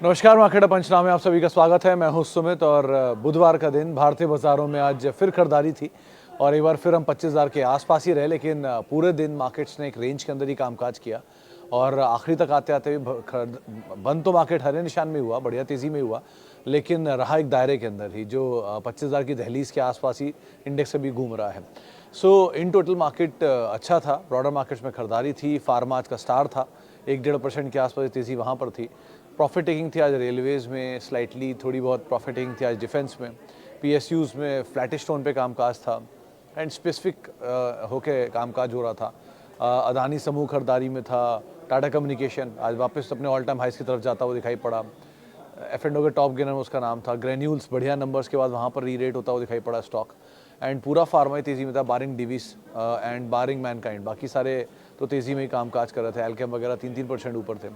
नमस्कार, मार्केट पंचनामे में आप सभी का स्वागत है। मैं हूं सुमित और बुधवार का दिन भारतीय बाजारों में आज फिर खरीदारी थी और एक बार फिर हम 25,000 के आसपास ही रहे, लेकिन पूरे दिन मार्केट्स ने एक रेंज के अंदर ही कामकाज किया और आखिरी तक आते आते बंद तो मार्केट हरे निशान में हुआ, बढ़िया तेज़ी में हुआ, लेकिन रहा एक दायरे के अंदर ही जो 25,000 की दहलीज के आसपास ही इंडेक्स अभी घूम रहा है। सो इन टोटल मार्केट अच्छा था, ब्रॉडर मार्केट्स में खरीदारी थी। फार्मा आज का स्टार था, 1-1.5% के आसपास तेज़ी वहाँ पर थी। प्रॉफिट टेकिंग थी आज रेलवेज़ में, स्लाइटली थोड़ी बहुत प्रॉफिट टेकिंग थी आज डिफेंस में। पीएसयूज़ में फ्लैटिश टोन पे कामकाज था एंड स्पेसिफिक होके कामकाज हो रहा था। अदानी समूह खरीदारी में था। टाटा कम्युनिकेशन आज वापस अपने ऑल टाइम हाइस की तरफ जाता हुआ दिखाई पड़ा। F&O के टॉप गेनर में उसका नाम था। ग्रेन्यूल्स बढ़िया नंबर्स के बाद वहाँ पर री रेट होता हुआ दिखाई पड़ा स्टॉक एंड पूरा फार्मा ही तेज़ी में था, बारिंग डिवीस एंड बारिंग मैनकाइंड। बाकी सारे तो तेज़ी में ही कामकाज कर रहे थे। एल्केम वगैरह 3-3% ऊपर थे।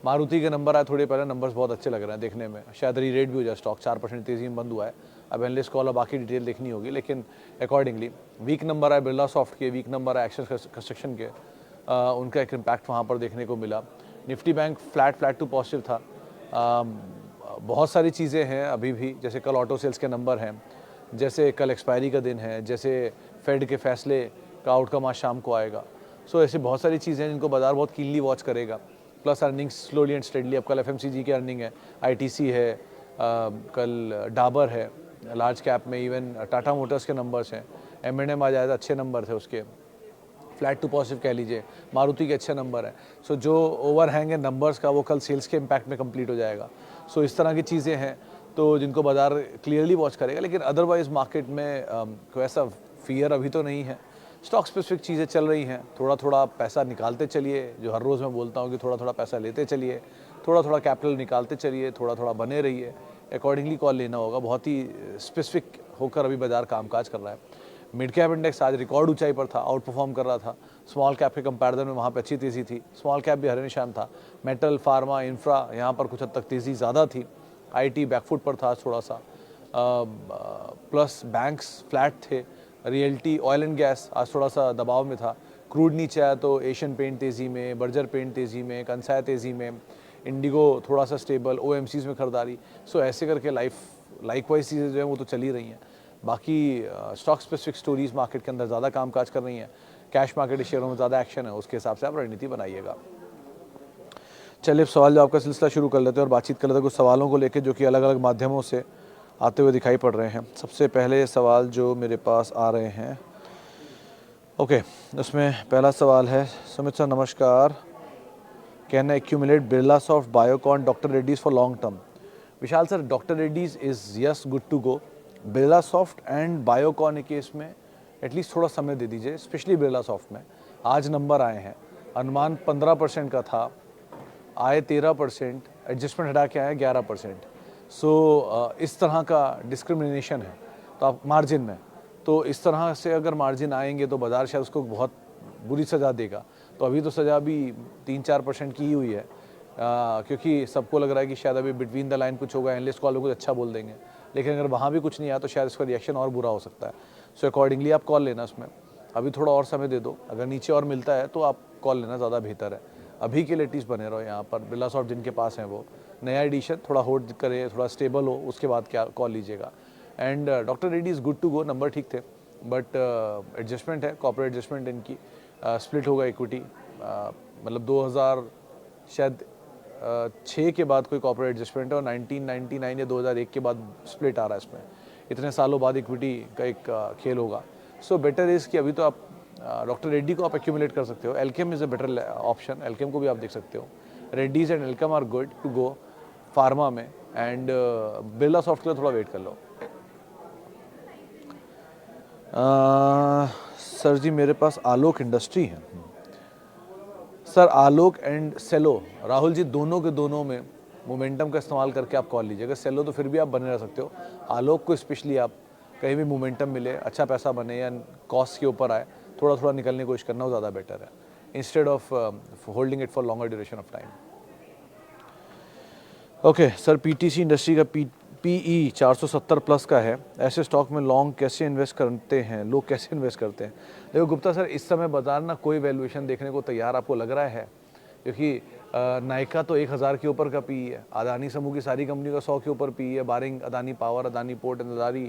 मारुति के नंबर आए थोड़े पहले, नंबर्स बहुत अच्छे लग रहे हैं देखने में, शायद री रेट भी हो जाए स्टॉक। 4% तेज़ी में बंद हुआ है। अब एनालिस्ट कॉल और बाकी डिटेल देखनी होगी, लेकिन अकॉर्डिंगली वीक नंबर आए बिरला सॉफ्ट के, वीक नंबर आए एक्शन कंस्ट्रक्शन के, उनका एक इम्पैक्ट वहाँ पर देखने को मिला। Nifty bank flat to positive था। बहुत सारी चीज़ें हैं अभी भी, जैसे कल ऑटो सेल्स के नंबर हैं, जैसे कल एक्सपायरी का दिन है, जैसे फेड के फैसले का आउटकम आज शाम को आएगा। सो ऐसे बहुत सारी चीज़ें हैं जिनको बाजार बहुत कीनली वॉच करेगा। Plus earnings slowly and steadily, अब कल एफएमसीजी की अर्निंग है, आईटीसी है, कल डाबर है लार्ज कैप में, इवन टाटा मोटर्स के नंबर्स हैं। M&M आज आया, अच्छे नंबर थे उसके, फ्लैट टू पॉजिटिव कह लीजिए। मारुति के अच्छे नंबर हैं। सो जो ओवरहैंग है नंबर्स का वो कल सेल्स के इम्पैक्ट में कंप्लीट हो जाएगा। सो इस तरह की चीज़ें हैं तो जिनको बाजार क्लियरली वॉच करेगा, लेकिन अदरवाइज मार्केट में कोई ऐसा फियर अभी तो नहीं है। स्टॉक स्पेसिफिक चीज़ें चल रही हैं, थोड़ा थोड़ा पैसा निकालते चलिए, जो हर रोज़ मैं बोलता हूँ कि थोड़ा थोड़ा पैसा लेते चलिए, थोड़ा थोड़ा कैपिटल निकालते चलिए, थोड़ा थोड़ा बने रहिए, अकॉर्डिंगली कॉल लेना होगा। बहुत ही स्पेसिफिक होकर अभी बाजार कामकाज कर रहा है। मिड कैप इंडेक्स आज रिकॉर्ड ऊंचाई पर था, आउट परफॉर्म कर रहा था। स्मॉल कैप के कंपैरिजन में वहाँ पे अच्छी तेज़ी थी। स्मॉल कैप भी हरे निशान था। मेटल, फार्मा, इंफ्रा यहाँ पर कुछ हद तक तेज़ी ज़्यादा थी। आईटी बैकफुट पर था थोड़ा सा, प्लस बैंक्स फ्लैट थे। रियल्टी, ऑयल एंड गैस आज थोड़ा सा दबाव में था। क्रूड नीचे आया तो एशियन पेंट तेज़ी में, बर्जर पेंट तेज़ी में, कंसाय तेज़ी में, इंडिगो थोड़ा सा स्टेबल, ओएमसीज में खरीदारी। सो ऐसे करके लाइकवाइज चीज़ें जो हैं वो तो चली रही हैं। बाकी स्टॉक स्पेसिफिक स्टोरीज मार्केट के अंदर ज़्यादा कामकाज कर रही हैं। कैश मार्केट शेयरों में ज़्यादा एक्शन है, उसके हिसाब से आप रणनीति बनाइएगा। चलिए सवाल जवाब का सिलसिला शुरू कर लेते हैं और बातचीत कर लेते हैं कुछ सवालों को लेकर जो कि अलग अलग माध्यमों से आते हुए दिखाई पड़ रहे हैं। सबसे पहले सवाल जो मेरे पास आ रहे हैं, ओके, उसमें पहला सवाल है, सुमित सर नमस्कार, can I accumulate Birla soft, Biocon, doctor Reddy's for long term? Vishal sir, doctor Reddy's is yes good to go. Birla soft and Biocon के केस में एटलीस्ट थोड़ा समय दे दीजिए, स्पेशली बिरला सॉफ्ट में। आज नंबर आए हैं, अनुमान 15% का था, आए 13%, एडजस्टमेंट हटा के आए 11%। सो इस तरह का डिस्क्रिमिनेशन है तो आप मार्जिन में, तो इस तरह से अगर मार्जिन आएंगे तो बाजार शायद उसको बहुत बुरी सज़ा देगा। तो अभी तो सज़ा भी 3-4% की ही हुई है, क्योंकि सबको लग रहा है कि शायद अभी बिटवीन द लाइन कुछ होगा, एनालिस्ट कॉल में कुछ अच्छा बोल देंगे, लेकिन अगर वहाँ भी कुछ नहीं आया तो शायद इसका रिएक्शन और बुरा हो सकता है। सो अकॉर्डिंगली आप कॉल लेना उसमें, अभी थोड़ा और समय दे दो, अगर नीचे और मिलता है तो आप कॉल लेना ज़्यादा बेहतर है। अभी के लिए एटलीस्ट बने रहो यहाँ पर। बिरला सॉफ्ट जिनके पास हैं वो नया एडिशन थोड़ा होल्ड करे, थोड़ा स्टेबल हो, उसके बाद क्या कॉल लीजिएगा। And doctor Reddy is good to go, number ठीक थे, बट एडजस्टमेंट है, कॉर्पोरेट एडजस्टमेंट इनकी, स्प्लिट होगा इक्विटी, मतलब 2000 शायद 6 के बाद कोई कॉर्पोरेट एडजस्टमेंट है और 1999 या 2001 के बाद स्प्लिट आ रहा है इसमें। इतने सालों बाद इक्विटी का एक खेल होगा। सो बेटर इज़ कि अभी तो आप डॉक्टर रेड्डी को आप एक्यूमुलेट कर सकते हो। Alkem is a better option, Alkem को भी आप देख सकते हो। Reddy's and Alkem are good to go pharma में, एंड बिरला सॉफ्ट के लिए थोड़ा वेट कर लो। सर जी मेरे पास आलोक इंडस्ट्री है। सर आलोक एंड सेलो, राहुल जी दोनों के दोनों में मोमेंटम का इस्तेमाल करके आप कॉल लीजिएगा। सेलो तो फिर भी आप बने रह सकते हो, आलोक को स्पेशली आप कहीं भी मोमेंटम मिले, अच्छा पैसा बने या कॉस्ट के ऊपर आए, थोड़ा थोड़ा निकलने की कोशिश करना वो ज़्यादा बेटर है, instead of holding it for longer duration of time. Okay sir, PTC industry का पीई 470 प्लस का है, ऐसे स्टॉक में लॉन्ग कैसे इन्वेस्ट करते हैं, लोग कैसे इन्वेस्ट करते हैं? देखो गुप्ता सर, इस समय बाजार ना कोई वैल्यूएशन देखने को तैयार आपको लग रहा है, क्योंकि नायका तो 1000 के ऊपर का पी है, अदानी समूह की सारी कंपनियों का 100 के ऊपर पी है, barring Adani power, Adani port, Adani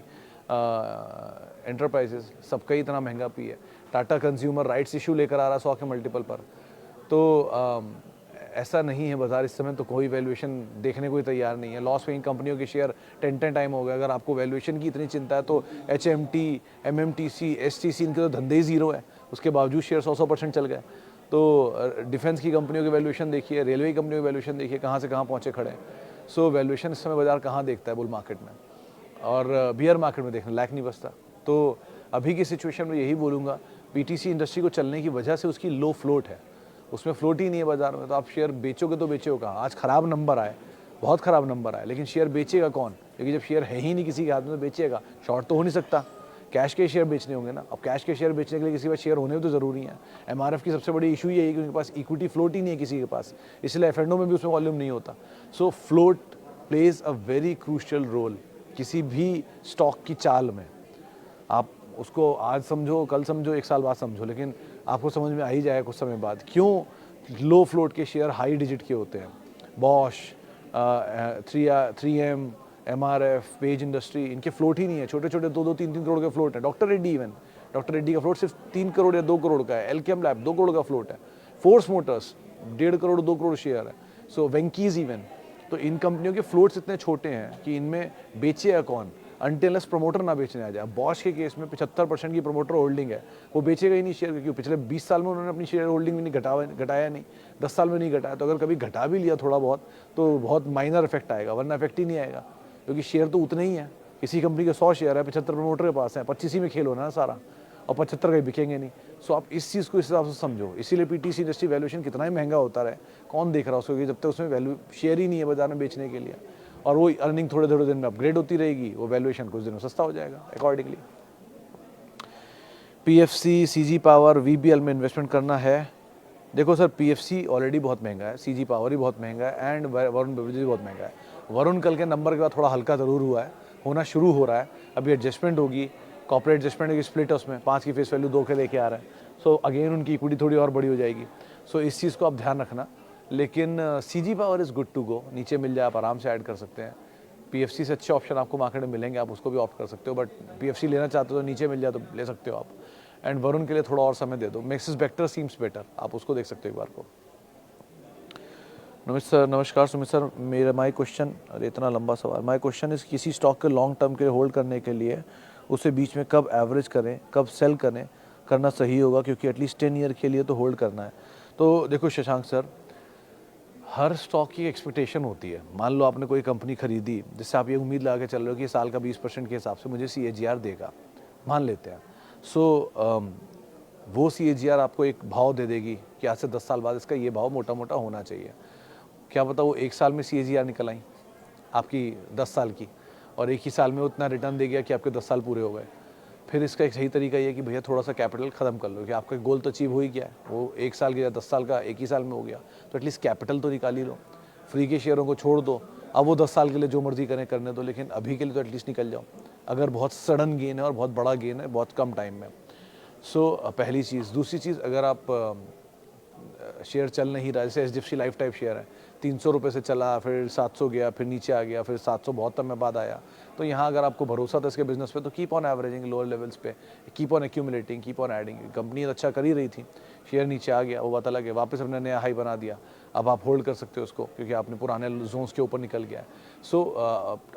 enterprises, सबका ही इतना महंगा पी है। टाटा कंज्यूमर राइट्स इशू लेकर आ रहा 100 के मल्टीपल पर। तो ऐसा नहीं है बाजार इस समय, तो कोई वैल्यूएशन देखने को ही तैयार नहीं है। लॉस मेकिंग कंपनियों के शेयर 10 टाइम हो गए। अगर आपको वैल्यूएशन की इतनी चिंता है तो HMT, MMTC, STC इनके तो धंधे ही जीरो है, उसके बावजूद शेयर 100% चल गए। तो डिफेंस की कंपनियों की वैल्यूएशन देखिए, रेलवे की कंपनियों की वैल्यूएशन देखिए, कहाँ से कहाँ पहुँचे खड़े हैं। सो वैल्यूएशन इस समय बाजार कहाँ देखता है बुल मार्केट में, और बियर मार्केट में देखने लायक नहीं बचता। तो अभी की सिचुएशन में यही बोलूँगा, PTC इंडस्ट्री को चलने की वजह से उसकी लो फ्लोट है, उसमें फ्लोट ही नहीं है बाजार में। तो आप शेयर बेचोगे तो बेचोगे कहाँ? आज खराब नंबर आए, बहुत खराब नंबर आए, लेकिन शेयर बेचेगा कौन? क्योंकि जब शेयर है ही नहीं किसी के हाथ में तो बेचेगा, शॉर्ट तो हो नहीं सकता। कैश के शेयर बेचने होंगे ना। अब कैश के शेयर बेचने के लिए किसी के पास शेयर होने भी तो ज़रूरी है। MRF की सबसे बड़ी इशू ये है कि उनके पास इक्विटी फ्लोट ही नहीं है किसी के पास, इसलिए F&O में भी उसमें वॉल्यूम नहीं होता। So float plays a very crucial role किसी भी स्टॉक की चाल में। आप उसको आज समझो, कल समझो, 1 साल बाद समझो, लेकिन आपको समझ में आ ही जाएगा कुछ समय बाद क्यों लो फ्लोट के शेयर हाई डिजिट के होते हैं। Bosch, 3M, MRF, page industry, इनके फ्लोट ही नहीं है, छोटे छोटे 2-2, 3-3 करोड़ के फ्लोट है। Doctor Reddy even, doctor Reddy का फ्लोट सिर्फ 3 करोड़ या 2 करोड़ का है। एल्केम लैब 2 करोड़ का फ्लोट है। Force Motors 1.5 crore 2 crore share है। सो वेंकीज इवन। तो इन कंपनियों के फ्लोट्स इतने छोटे हैं कि इनमें बेचेगा कौन अनटिलस प्रमोटर ना बेचने आ जाए। बॉश के केस में 75% की प्रमोटर होल्डिंग है, वो बेचेगा ही नहीं शेयर, क्योंकि पिछले 20 साल में उन्होंने अपनी शेयर होल्डिंग भी नहीं घटाया नहीं, 10 साल में नहीं घटाया। तो अगर कभी घटा भी लिया थोड़ा बहुत तो बहुत माइनर इफेक्ट आएगा, वरना इफेक्ट ही नहीं आएगा, क्योंकि शेयर तो उतने ही है। किसी कंपनी के 100 शेयर है, 75 प्रमोटर के पास है, 25 ही में खेल होना है सारा, और 75 कहीं बिकेंगे नहीं। सो आप इस चीज़ को इस हिसाब से समझो। इसीलिए PTC इंडस्ट्री वैल्यूएशन कितना ही महंगा होता रहे, कौन देख रहा है उसको, जब तक उसमें वैल्यू शेयर ही नहीं है बाजार में बेचने के लिए, और वो अर्निंग थोड़े थोड़े दिन में अपग्रेड होती रहेगी, वो वैल्यूएशन कुछ दिन में सस्ता हो जाएगा accordingly. PFC, CG power, VBL में इन्वेस्टमेंट करना है। देखो सर, PFC ऑलरेडी बहुत महंगा है, CG पावर ही बहुत महंगा है, एंड वरुण बेवरेजेस भी बहुत महंगा है। वरुण कल के नंबर के बाद थोड़ा हल्का ज़रूर हुआ है, होना शुरू हो रहा है। अभी एडजस्टमेंट होगी, कॉर्पोरेट एडजस्टमेंट की स्प्लिट है, उसमें 5 की फेस वैल्यू 2 के लेके आ रहा है। सो अगेन उनकी इक्विटी थोड़ी और बड़ी हो जाएगी। सो इस चीज़ को आप ध्यान रखना। लेकिन CG power is good to go, नीचे मिल जाए आप आराम से ऐड कर सकते हैं। PFC से अच्छे ऑप्शन आपको मार्केट में मिलेंगे, आप उसको भी ऑप्ट कर सकते हो, बट PFC लेना चाहते हो तो नीचे मिल जाए तो ले सकते हो आप। एंड वरुण के लिए थोड़ा और समय दे दो। मैक्सिस वेक्टर सीम्स बेटर, आप उसको देख सकते हो एक बार को। नमस्कार सुमित सर, मेरा माय क्वेश्चन, अरे इतना लंबा सवाल। माय क्वेश्चन इस, किसी स्टॉक के लॉन्ग टर्म के लिए होल्ड करने के लिए उसे बीच में कब एवरेज करें, कब सेल करें, करना सही होगा, क्योंकि एटलीस्ट 10 ईयर के लिए तो होल्ड करना है। तो देखो शशांक सर, हर स्टॉक की एक्सपेक्टेशन होती है। मान लो आपने कोई कंपनी खरीदी जिससे आप ये उम्मीद लगा के चल रहे हो कि साल का 20% के हिसाब से मुझे CAGR देगा, मान लेते हैं। सो वो CAGR आपको एक भाव दे देगी कि आज से 10 साल बाद इसका ये भाव मोटा मोटा होना चाहिए। क्या पता वो 1 साल में CAGR निकल आई आपकी 10 साल की, और एक ही साल में उतना रिटर्न दे गया कि आपके 10 साल पूरे हो गए। फिर इसका एक सही तरीका ये है कि भैया थोड़ा सा कैपिटल ख़त्म कर लो, कि आपका गोल तो अचीव हो ही गया है, वो 1 साल या 10 साल का एक ही साल में हो गया, तो एटलीस्ट कैपिटल तो निकाल ही लो। फ्री के शेयरों को छोड़ दो, अब वो 10 साल के लिए जो मर्जी करें करने दो, लेकिन अभी के लिए तो एटलीस्ट निकल जाओ, अगर बहुत सडन गेन है और बहुत बड़ा गेन है बहुत कम टाइम में। सो पहली चीज़। दूसरी चीज़, अगर आप शेयर चल नहीं रहा, जैसे HDFC लाइफ टाइप शेयर है, 300 रुपये से चला, फिर 700 गया, फिर नीचे आ गया, फिर 772 में बाद आया, तो यहाँ अगर आपको भरोसा था इसके बिजनेस पे तो keep on averaging lower levels पे, keep on accumulating, keep on adding. Company अच्छा कर ही रही थी, शेयर नीचे आ गया, वो बात अलग है, वापस हमने नया हाई बना दिया, अब आप होल्ड कर सकते हो उसको, क्योंकि आपने पुराने जोन्स के ऊपर निकल गया है। सो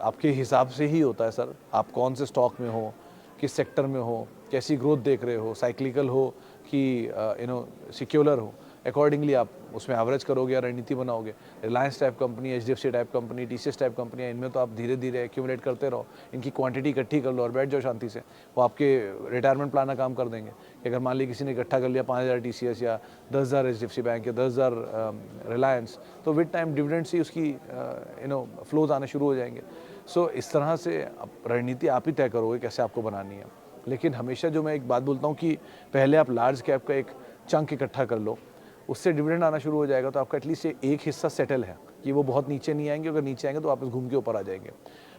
आपके हिसाब से ही होता है सर, आप कौन से स्टॉक में हो, किस सेक्टर में हो, कैसी ग्रोथ देख रहे हो, साइक्लिकल हो कि सिक्योलर हो, अकॉर्डिंगली आप उसमें एवरेज करोगे या रणनीति बनाओगे। Reliance type company, HDFC type company, TCS type company है, इनमें तो आप धीरे धीरे एक्यूमुलेट करते रहो, इनकी क्वांटिटी इकट्ठी कर लो और बैठ जाओ शांति से, वो आपके रिटायरमेंट प्लान का काम कर देंगे। कि अगर मान लीजिए किसी ने इकट्ठा कर लिया 5000 TCS या 10,000 HDFC बैंक या 10,000 रिलायंस, तो विद टाइम डिविडेंड से उसकी फ्लोज आने शुरू हो जाएंगे। सो इस तरह से रणनीति आप ही तय करोगे कैसे आपको बनानी है। लेकिन हमेशा जो मैं एक बात बोलता हूँ कि पहले आप लार्ज कैप का एक चंक इकट्ठा कर लो, उससे डिविडेंड आना शुरू हो जाएगा, तो आपका एटलीस्ट एक हिस्सा सेटल है कि वो बहुत नीचे नहीं आएंगे, अगर नीचे आएंगे तो वापस घूम के ऊपर आ जाएंगे।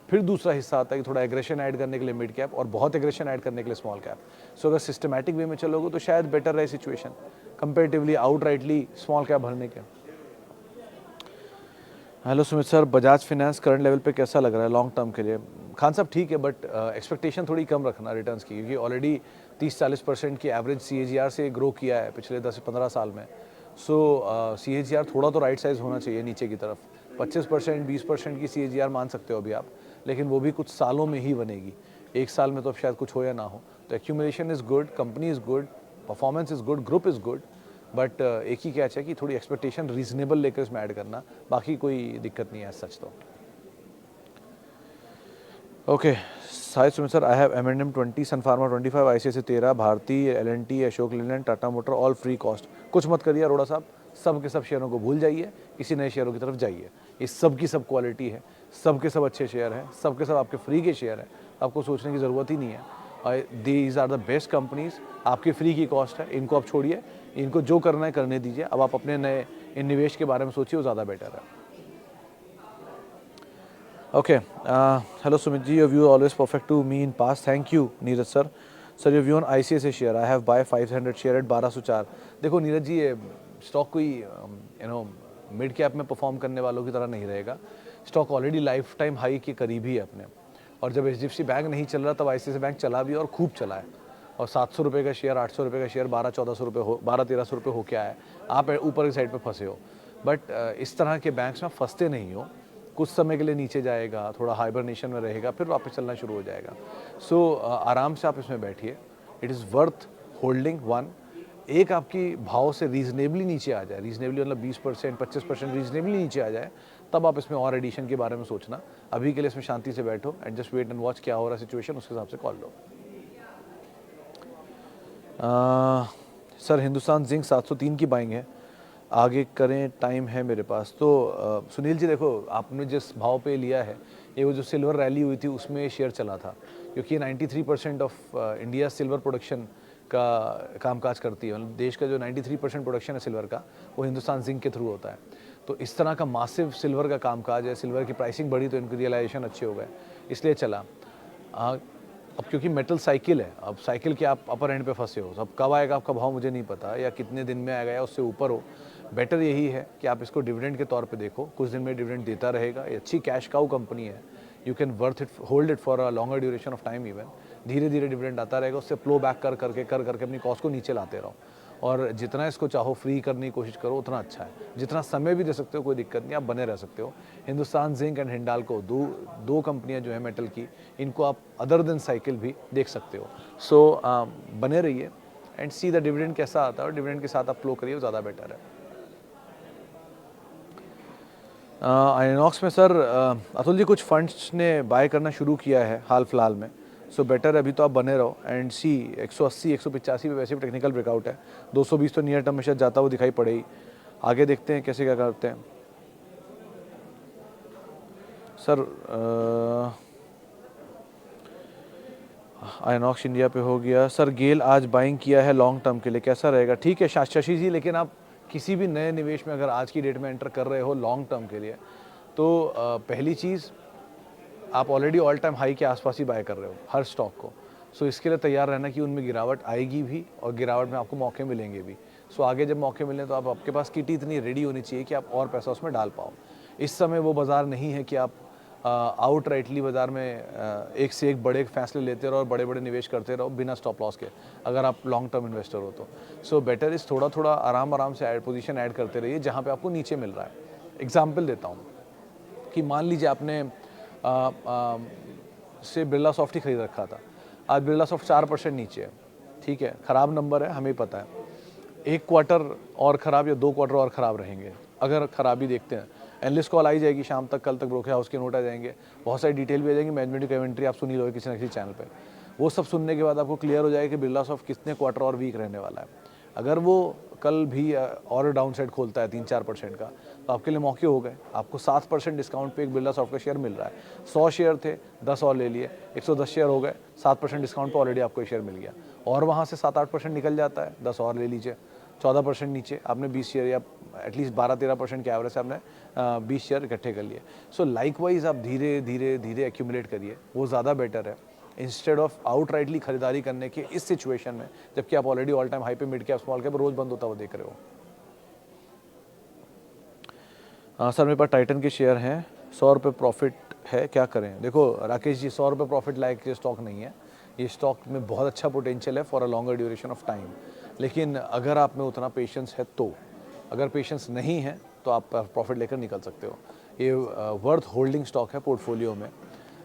फिर दूसरा हिस्सा आता है कि थोड़ा एग्रेशन ऐड करने के लिए मिड कैप और बहुत एग्रेशन ऐड करने के लिए स्मॉल कैप। सो अगर सिस्टमैटिक वे में चलोगे तो शायद बेटर रहे situation comparatively outrightly small cap भरने के। Hello Sumit sir, Bajaj finance current level पे कैसा लग रहा है लॉन्ग टर्म के लिए? खान साहब ठीक है, बट एक्सपेक्टेशन थोड़ी कम रखना रिटर्न्स की, क्योंकि ऑलरेडी 30-40% की एवरेज CAGR से ग्रो किया है पिछले 10 से 15 साल में। सो CAGR थोड़ा तो राइट साइज होना चाहिए नीचे की तरफ। 25% 20% की CAGR मान सकते हो अभी आप, लेकिन वो भी कुछ सालों में ही बनेगी। एक साल में तो अब शायद कुछ हो या ना हो। तो accumulation is good, company is good, performance is good, group is good, but एक ही कैच है कि थोड़ी एक्सपेक्टेशन रीजनेबल लेकर इसमें ऐड करना, बाकी कोई दिक्कत नहीं है सच तो। Okay, Sahid Sumit sir, I have M&M 20, Sun pharma 25, ICICI 13, Bharti, L&T, Ashok Leyland, Tata motor, all free cost. कुछ मत करिए अरोड़ा साहब, सब के सब शेयरों को भूल जाइए, किसी नए शेयरों की तरफ जाइए। ये सब की सब क्वालिटी है, सब के सब अच्छे शेयर हैं, सब के सब आपके फ्री के शेयर हैं, आपको सोचने की ज़रूरत ही नहीं है। These are the best companies, आपकी फ्री की कॉस्ट है, इनको आप छोड़िए, इनको जो करना है करने दीजिए। अब आप अपने नए इन निवेश के बारे में सोचिए, वो ज़्यादा बेटर है। Okay. Hello Sumit ji, your view always perfect to me in past. Thank you, Neeraj sir. Sir, your view on ICICI share. I have buy 500 share at 1204. देखो नीरज जी, ये स्टॉक कोई मिड कैप में perform करने वालों की तरह नहीं रहेगा। Stock already life time high के करीब ही है अपने, और जब HDFC बैंक नहीं चल रहा तब ICICI बैंक चला भी और खूब चला है। और 700 रुपये का शेयर, 800 रुपये का शेयर 1200-1400 रुपये हो, 1200-1300 रुपये हो क्या है, आप ऊपर की साइड पर फंसे हो। बट इस तरह के बैंक्स में फंसते नहीं हो, कुछ समय के लिए नीचे जाएगा, थोड़ा हाइबरनेशन में रहेगा, फिर वापस चलना शुरू हो जाएगा। सो आराम से आप इसमें बैठिए, it is worth holding one. एक आपकी भाव से रीजनेबली नीचे आ जाए, रीजनेबली मतलब 20% 25% रीजनेबली नीचे आ जाए, तब आप इसमें और एडिशन के बारे में सोचना। अभी के लिए इसमें शांति से बैठो and just wait and watch क्या हो रहा है सिचुएशन, उसके हिसाब से कॉल लो। सर, हिंदुस्तान जिंक 703 की बाइंग है, आगे करें, टाइम है मेरे पास। तो सुनील जी देखो, आपने जिस भाव पे लिया है, ये वो जो सिल्वर रैली हुई थी उसमें शेयर चला था, क्योंकि 93% ऑफ इंडिया सिल्वर प्रोडक्शन का कामकाज करती है। मतलब देश का जो 93% प्रोडक्शन है सिल्वर का, वो हिंदुस्तान जिंक के थ्रू होता है। तो इस तरह का मासिव सिल्वर का कामकाज है, सिल्वर की प्राइसिंग बढ़ी तो इनकी रियलाइजेशन अच्छे हो गए, इसलिए चला। अब क्योंकि मेटल साइकिल है, अब साइकिल के आप अपर एंड पे फंसे हो, अब कब आएगा आपका भाव मुझे नहीं पता, या कितने दिन में आएगा या उससे ऊपर हो। बेटर यही है कि आप इसको डिविडेंड के तौर पे देखो, कुछ दिन में डिविडेंड देता रहेगा, ये अच्छी कैश काउ कंपनी है, you can worth it, hold it for a longer duration of time even. धीरे धीरे डिविडेंड आता रहेगा, उससे फ्लो बैक कर करके अपनी कॉस्ट को नीचे लाते रहो, और जितना इसको चाहो फ्री करने की कोशिश करो उतना अच्छा है। जितना समय भी दे सकते हो कोई दिक्कत नहीं, आप बने रह सकते हो। हिंदुस्तान जिंक एंड हिंडाल्को दो कंपनियां जो है मेटल की, इनको आप अदर देन साइकिल भी देख सकते हो। सो बने रहिए एंड सी द डिविडेंड कैसा आता है, और डिविडेंड के साथ आप फ्लो करिए, ज़्यादा बेटर है। आइनॉक्स में सर, अतुल जी कुछ फंड्स ने बाय करना शुरू किया है हाल फिलहाल में, सो बेटर है अभी तो आप बने रहो एंड सी 180 185 पे वैसे भी टेक्निकल ब्रेकआउट है, 220 तो नियर टर्म में शायद जाता हुआ दिखाई पड़ेगी। आगे देखते हैं कैसे क्या करते हैं सर। आइनॉक्स इंडिया पे हो गया सर। गेल आज बाइंग किया है लॉन्ग टर्म के लिए, कैसा रहेगा? ठीक है शशि जी, लेकिन आप किसी भी नए निवेश में अगर आज की डेट में एंटर कर रहे हो लॉन्ग टर्म के लिए, तो पहली चीज़, आप ऑलरेडी ऑल टाइम हाई के आसपास ही बाय कर रहे हो हर स्टॉक को। सो इसके लिए तैयार रहना कि उनमें गिरावट आएगी भी, और गिरावट में आपको मौके मिलेंगे भी। सो आगे जब मौके मिलें तो आप, आपके पास किटी इतनी रेडी होनी चाहिए कि आप और पैसा उसमें डाल पाओ। इस समय वो बाज़ार नहीं है कि आप आउट राइटली बाज़ार में एक से एक बड़े फैसले लेते रहो और बड़े बड़े निवेश करते रहो बिना स्टॉप लॉस के, अगर आप लॉन्ग टर्म इन्वेस्टर हो तो। सो बेटर इज़ थोड़ा थोड़ा आराम से पोजीशन ऐड करते रहिए जहाँ पे आपको नीचे मिल रहा है। एग्जाम्पल देता हूँ कि मान लीजिए आपने से बिरला सॉफ्ट ही खरीद रखा था, आज बिरला सॉफ्ट 4% नीचे है, ठीक है, ख़राब नंबर है हमें पता है, एक क्वार्टर और ख़राब या 2 क्वार्टर और ख़राब रहेंगे। अगर खराबी देखते हैं, एनालिस्ट कॉल आई जाएगी शाम तक, कल तक ब्रोकर हाउस के नोट आ जाएंगे, बहुत सारी डिटेल भी आ जाएंगी, मैनेजमेंट की कमेंट्री आप सुनी लो किसी न किसी चैनल पे। वो सब सुनने के बाद आपको क्लियर हो जाएगा कि बिरला सॉफ्ट कितने क्वार्टर और वीक रहने वाला है। अगर वो कल भी और डाउन साइड खोलता है 3-4% का, तो आपके लिए मौके हो गए। आपको 7% डिस्काउंट पे एक बिरला सॉफ्ट का शेयर मिल रहा है। 100 शेयर थे, 10 और ले लिए, 110 शेयर हो गए, 7% डिस्काउंट पे ऑलरेडी आपको शेयर मिल गया। और वहाँ से 7-8% निकल जाता है, 10 और ले लीजिए, 14% नीचे आपने 20 शेयर या एटलीस्ट 12-13% के एवरेज से आपने 20 शेयर इकट्ठे कर लिए। सो लाइकवाइज आप धीरे धीरे धीरे एक्यूमुलेट करिए, वो ज़्यादा बेटर है इंस्टेड ऑफ आउट राइटली खरीदारी करने के इस सिचुएशन में, जबकि आप ऑलरेडी ऑल टाइम हाई पे मिड कैप स्मॉल कैप रोज बंद होता हुआ देख रहे हो। सर मेरे पास टाइटन के शेयर हैं, 100 रुपये प्रॉफिट है, क्या करें? देखो राकेश जी, 100 रुपये प्रॉफिट लायक ये स्टॉक नहीं है। ये स्टॉक में बहुत अच्छा पोटेंशियल है for a longer duration of time, लेकिन अगर आप में उतना पेशेंस है तो, अगर पेशेंस नहीं है तो आप प्रॉफिट लेकर निकल सकते हो। ये वर्थ होल्डिंग स्टॉक है पोर्टफोलियो में,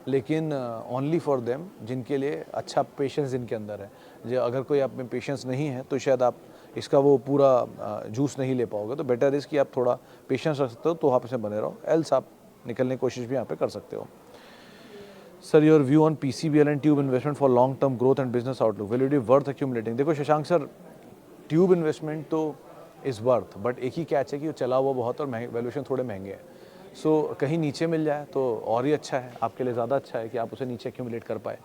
लेकिन ओनली फॉर देम जिनके लिए अच्छा पेशेंस जिनके अंदर है। जो अगर कोई आप में पेशेंस नहीं है तो शायद आप इसका वो पूरा जूस नहीं ले पाओगे, तो बेटर इज़ कि आप थोड़ा पेशेंस रख सकते हो तो आप इसमें बने रहो, एल्स आप निकलने की कोशिश भी यहाँ पे कर सकते हो। Sir your view on PCBL and tube investment for long term growth and business outlook, will it be worth accumulating? देखो शशांक सर, ट्यूब इन्वेस्टमेंट तो इज़ वर्थ, बट एक ही कैच है कि वो चला हुआ बहुत और वैल्यूएशन थोड़े महंगे हैं। सो कहीं नीचे मिल जाए तो और ही अच्छा है, आपके लिए ज़्यादा अच्छा है कि आप उसे नीचे एक्यूमुलेट कर पाए।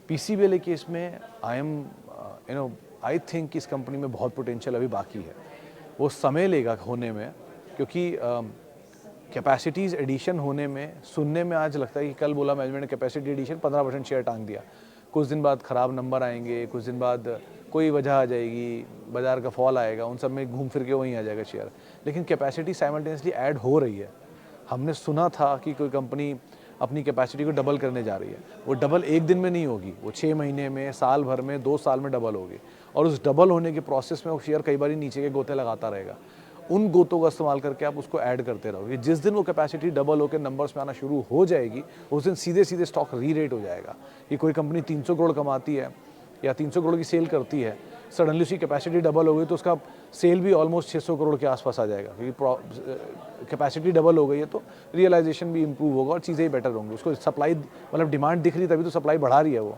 PCBL के केस में आई थिंक कि इस कंपनी में बहुत पोटेंशियल अभी बाकी है, वो समय लेगा होने में, क्योंकि कैपेसिटीज़ एडिशन होने में, सुनने में आज लगता है कि कल बोला मैनेजमेंट ने कैपेसिटी एडिशन 15% शेयर टांग दिया, कुछ दिन बाद ख़राब नंबर आएंगे, कुछ दिन बाद कोई वजह आ जाएगी, बाज़ार का फॉल आएगा, उन सब में घूम फिर के वहीं आ जाएगा शेयर। लेकिन कैपेसिटी साइमल्टेनियसली ऐड हो रही है। हमने सुना था कि कोई कंपनी अपनी कैपेसिटी को डबल करने जा रही है, वो डबल एक दिन में नहीं होगी, वो 6 महीने में, साल भर में, 2 साल में डबल होगी, और उस डबल होने के प्रोसेस में वो शेयर कई बार नीचे के गोते लगाता रहेगा। उन गोतों का इस्तेमाल करके आप उसको ऐड करते रहोगे। जिस दिन वो कैपेसिटी डबल होकर नंबर्स में आना शुरू हो जाएगी, उस दिन सीधे सीधे स्टॉक री रेट हो जाएगा। कि कोई कंपनी 300 करोड़ कमाती है या 300 करोड़ की सेल करती है, सडनली उसकी कैपेसिटी डबल हो गई तो उसका सेल भी ऑलमोस्ट 600 करोड़ के आसपास आ जाएगा, क्योंकि कैपेसिटी डबल हो गई है तो रियलाइजेशन भी इंप्रूव होगा और चीज़ें ही बेटर होंगी। उसको सप्लाई, मतलब डिमांड दिख रही, तभी तो सप्लाई बढ़ा रही है वो।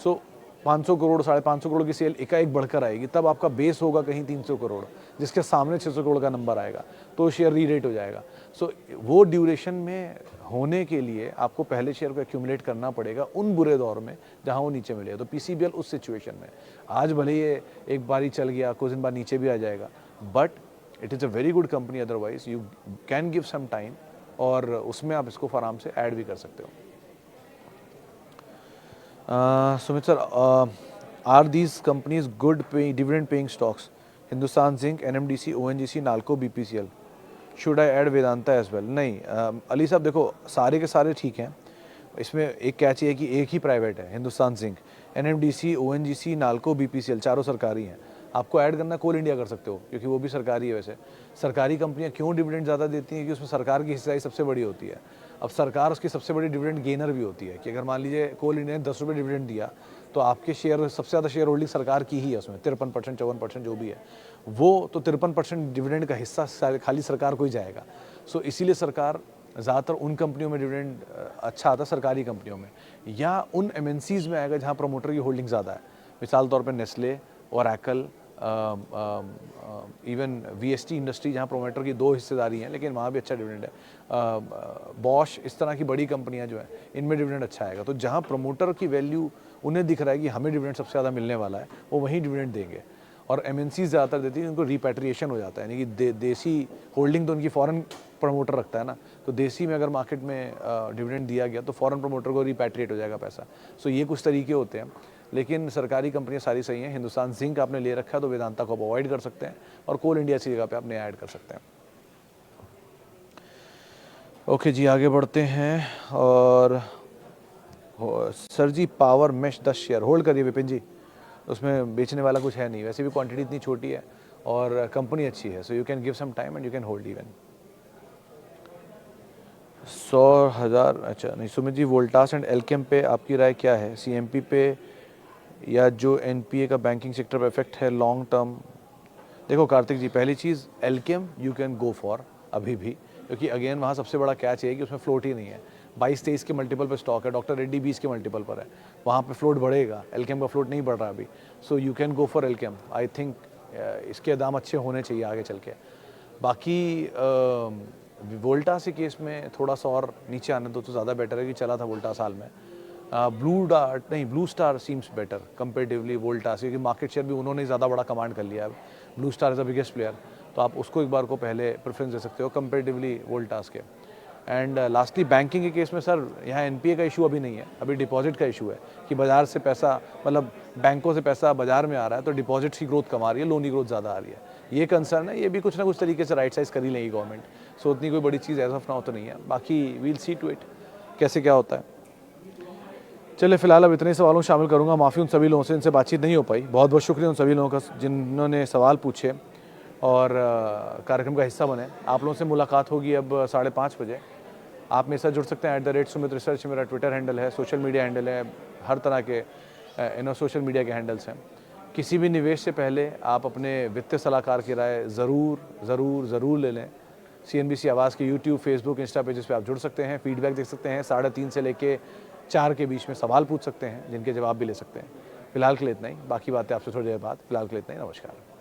सो 500 करोड़, 550 करोड़ की सेल एकाएक बढ़कर आएगी, तब आपका बेस होगा कहीं 300 करोड़, जिसके सामने 600 करोड़ का नंबर आएगा, तो शेयर री रेट हो जाएगा। सो वो ड्यूरेशन में होने के लिए आपको पहले शेयर को एक्यूमुलेट करना पड़ेगा उन बुरे दौर में जहां वो नीचे मिले। तो PCBL उस सिचुएशन में, आज भले ये एक बार ही चल गया, कुछ दिन बाद नीचे भी आ जाएगा, but it is a very good company, otherwise you can give some time, और उसमें आप इसको आराम से ऐड भी कर सकते हो। Sumit sir, are these companies good dividend paying stocks? Hindustan zinc, NMDC, ONGC, Nalco, BPCL, should I add Vedanta as well? नहीं अली साहब, देखो सारे के सारे ठीक हैं, इसमें एक कैच ये है कि एक ही प्राइवेट है, Hindustan zinc. NMDC, ONGC, Nalco, BPCL चारों सरकारी हैं। आपको ऐड करना कोल इंडिया कर सकते हो, क्योंकि वो भी सरकारी है। वैसे सरकारी कंपनियां क्यों डिविडेंड ज़्यादा देती हैं कि उसमें सरकार की हिस्सेदारी सबसे बड़ी होती है। अब सरकार उसकी सबसे बड़ी डिविडेंड गेनर भी होती है, कि अगर मान लीजिए कोल इंडिया ने 10 रुपये डिविडेंड दिया, तो आपके शेयर, सबसे ज़्यादा शेयर होल्डिंग सरकार की ही है उसमें, 53%, 54% जो भी है वो, तो 53% डिविडेंड का हिस्सा खाली सरकार को ही जाएगा। सो इसीलिए सरकार ज़्यादातर उन कंपनियों में डिविडेंड अच्छा आता है, सरकारी कंपनियों में, या उन MNCs में आएगा जहाँ प्रमोटर की होल्डिंग ज़्यादा है। मिसाल तौर पर Nestle, Oracle, even VST industry, जहाँ प्रोमोटर की 2 हिस्सेदारी हैं, लेकिन वहाँ भी अच्छा डिविडेंड है। बॉश, इस तरह की बड़ी कंपनियाँ जो हैं, इनमें डिविडेंड अच्छा आएगा। तो जहाँ प्रमोटर की वैल्यू उन्हें दिख रहा है कि हमें डिविडेंड सबसे ज़्यादा मिलने वाला है, वो वहीं डिविडेंड देंगे। और MNCs ज़्यादातर देती है, उनको रिपैट्रिएशन हो जाता है, यानी कि देसी होल्डिंग तो उनकी फॉरेन प्रमोटर रखता है ना, तो देसी में अगर मार्केट में डिविडेंड दिया गया तो फॉरेन प्रमोटर को रिपैट्रिएट हो जाएगा पैसा। सो ये कुछ तरीके होते हैं, लेकिन सरकारी कंपनियां सारी सही हैं। हिंदुस्तान जिंक आपने ले रखा है तो वेदांता को आप अवॉइड कर सकते हैं, और कोल इंडिया की जगह पे आपने ऐड कर सकते हैं। ओके जी, आगे बढ़ते हैं। और सर जी, पावर मेश 10 शेयर होल्ड करिए विपिन जी, उसमें बेचने वाला कुछ है नहीं, वैसे भी क्वांटिटी इतनी छोटी है और कंपनी अच्छी है, so you can give some time and you can hold even. 100,000, अच्छा नहीं। सुमित जी, वोल्टास एंड एल्केम पे आपकी राय क्या है? CMP पे या जो NPA का बैंकिंग सेक्टर पर इफेक्ट है लॉन्ग टर्म? देखो कार्तिक जी, पहली चीज़ Alkem you can go for अभी भी, क्योंकि अगेन वहाँ सबसे बड़ा कैच है कि उसमें फ्लोट ही नहीं है। 22-23 के मल्टीपल पे स्टॉक है, डॉक्टर रेड्डी 20 के मल्टीपल पर है, वहाँ पे फ्लोट बढ़ेगा, एल्केम का फ्लोट नहीं बढ़ रहा अभी। सो you can go for Alkem. I think इसके दाम अच्छे होने चाहिए आगे चल के। बाकी वोल्टास के केस में थोड़ा सा और नीचे आने दो तो ज़्यादा बेटर है, कि चला था वोल्टास हाल में। Blue star seems better comparatively Voltas, क्योंकि मार्केट शेयर भी उन्होंने ज़्यादा बड़ा कमांड कर लिया है। Blue star is the biggest player, तो आप उसको एक बार को पहले प्रेफरेंस दे सकते हो कंपेरेटिवली वोल्टास के। एंड लास्टली बैंकिंग के केस में सर, यहाँ NPA का इशू अभी नहीं है, अभी डिपॉजिट का इशू है, कि बाजार से पैसा, मतलब बैंकों से पैसा बाजार में आ रहा है, तो डिपॉजिट्स की ग्रोथ कम आ रही है, लोन की ग्रोथ ज़्यादा आ रही है। ये कंसर्न है, ये भी कुछ ना कुछ तरीके से राइट साइज कर ही लेगी गवर्नमेंट। सो उतनी कोई बड़ी चीज़ एज ऑफ नाउ तो नहीं है, बाकी वील सी टू इट कैसे क्या होता है। चलिए फिलहाल अब इतने सवालों शामिल करूंगा, माफ़ी उन सभी लोगों से इनसे बातचीत नहीं हो पाई। बहुत बहुत शुक्रिया उन सभी लोगों का जिन्होंने सवाल पूछे और कार्यक्रम का हिस्सा बने। आप लोगों से मुलाकात होगी अब 5:30 बजे। आप मेरे साथ जुड़ सकते हैं @सुमित रिसर्च मेरा ट्विटर हैंडल है, सोशल मीडिया हैंडल है, हर तरह के सोशल मीडिया के हैंडल्स हैं। किसी भी निवेश से पहले आप अपने वित्तीय सलाहकार की राय ज़रूर ले लें। CNBC आवाज़ के यूट्यूब, फेसबुक, इंस्टा पेजेस पे आप जुड़ सकते हैं, फीडबैक देख सकते हैं, 3:30 से लेके 4 के बीच में सवाल पूछ सकते हैं जिनके जवाब भी ले सकते हैं। फिलहाल के लिए इतना ही, बाकी बातें आपसे थोड़ी देर बाद। फिलहाल के लिए इतना ही, नमस्कार।